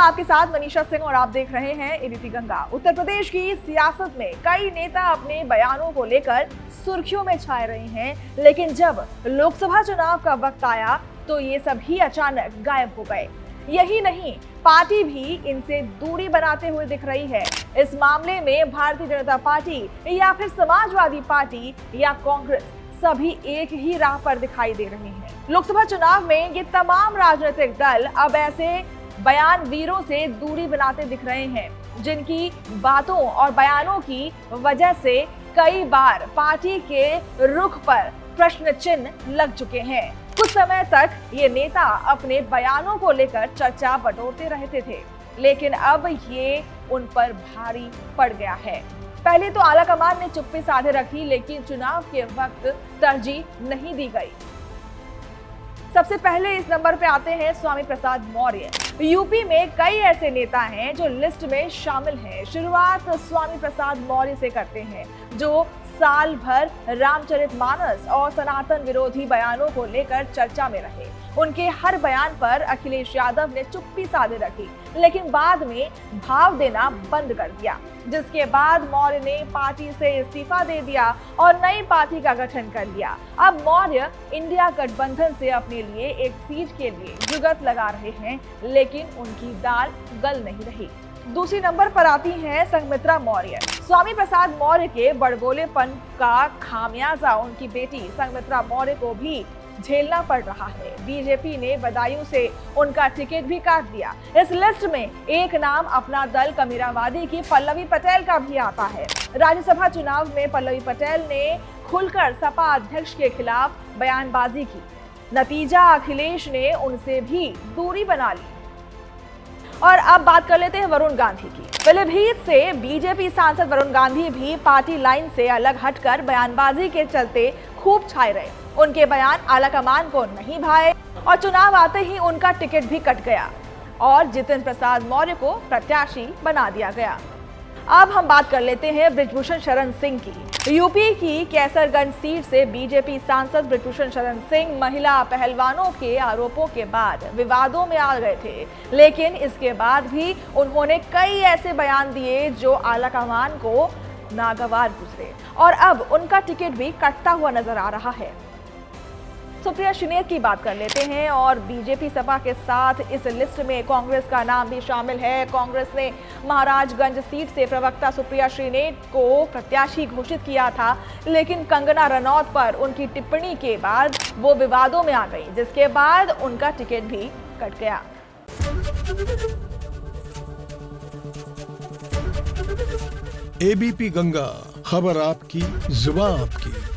आपके साथ मनीषा सिंह और आप देख रहे हैं एबीपी गंगा। उत्तर प्रदेश की सियासत में कई नेता अपने बयानों को लेकर सुर्खियों में छाए रहे हैं, लेकिन जब लोकसभा चुनाव का वक्त आया तो ये सभी अचानक गायब हो गए। यही नहीं, पार्टी भी इनसे दूरी बनाते हुए दिख रही है। इस मामले में भारतीय जनता पार्टी या फिर समाजवादी पार्टी या कांग्रेस सभी एक ही राह पर दिखाई दे रहे हैं। लोकसभा चुनाव में ये तमाम राजनीतिक दल अब ऐसे बयान वीरों से दूरी बनाते दिख रहे हैं, जिनकी बातों और बयानों की वजह से कई बार पार्टी के रुख पर प्रश्न चिन्ह लग चुके हैं। कुछ समय तक ये नेता अपने बयानों को लेकर चर्चा बटोरते रहते थे, लेकिन अब ये उन पर भारी पड़ गया है। पहले तो आलाकमान ने चुप्पी साधे रखी, लेकिन चुनाव के वक्त तरजीह नहीं दी गई। सबसे पहले इस नंबर पे आते हैं स्वामी प्रसाद मौर्य। यूपी में कई ऐसे नेता हैं जो लिस्ट में शामिल हैं। शुरुआत स्वामी प्रसाद मौर्य से करते हैं, जो साल भर रामचरितमानस और सनातन विरोधी बयानों को लेकर चर्चा में रहे। उनके हर बयान पर अखिलेश यादव ने चुप्पी साधे रखी, लेकिन बाद में भाव देना बंद कर दिया, जिसके बाद मौर्य ने पार्टी से इस्तीफा दे दिया और नई पार्टी का गठन कर लिया। अब मौर्य इंडिया गठबंधन से अपने लिए एक सीट के लिए जुगत लगा रहे हैं, लेकिन उनकी दाल गल नहीं रही। दूसरी नंबर पर आती हैं संघमित्रा मौर्य। स्वामी प्रसाद मौर्य के बड़बोलेपन का खामियाजा उनकी बेटी संघमित्रा मौर्य को भी झेलना पड़ रहा है। बीजेपी ने बदायूं से उनका टिकट भी काट दिया। इस लिस्ट में एक नाम अपना दल कमीरावादी की पल्लवी पटेल का भी आता है। राज्यसभा चुनाव में पल्लवी पटेल ने खुलकर सपा अध्यक्ष के खिलाफ बयानबाजी की। नतीजा अखिलेश ने उनसे भी दूरी बना ली। और अब बात कर लेते हैं वरुण गांधी की। पीलीभीत से बीजेपी सांसद वरुण गांधी भी पार्टी लाइन से अलग हटकर बयानबाजी के चलते खूब छाए रहे। उनके बयान आलाकमान को नहीं भाए और चुनाव आते ही उनका टिकट भी कट गया और जितिन प्रसाद मौर्य को प्रत्याशी बना दिया गया। अब हम बात कर लेते हैं बृजभूषण शरण सिंह की। यूपी की कैसरगंज सीट से बीजेपी सांसद बृजभूषण शरण सिंह महिला पहलवानों के आरोपों के बाद विवादों में आ गए थे, लेकिन इसके बाद भी उन्होंने कई ऐसे बयान दिए जो आलाकमान को नागवार गुजरे और अब उनका टिकट भी कटता हुआ नजर आ रहा है। सुप्रिया श्रीनेत की बात कर लेते हैं और बीजेपी सपा के साथ इस लिस्ट में कांग्रेस का नाम भी शामिल है। कांग्रेस ने महाराजगंज सीट से प्रवक्ता सुप्रिया श्रीनेत को प्रत्याशी घोषित किया था, लेकिन कंगना रनौत पर उनकी टिप्पणी के बाद वो विवादों में आ गई, जिसके बाद उनका टिकट भी कट गया। एबीपी गंगा, खबर आपकी, जुबान आपकी।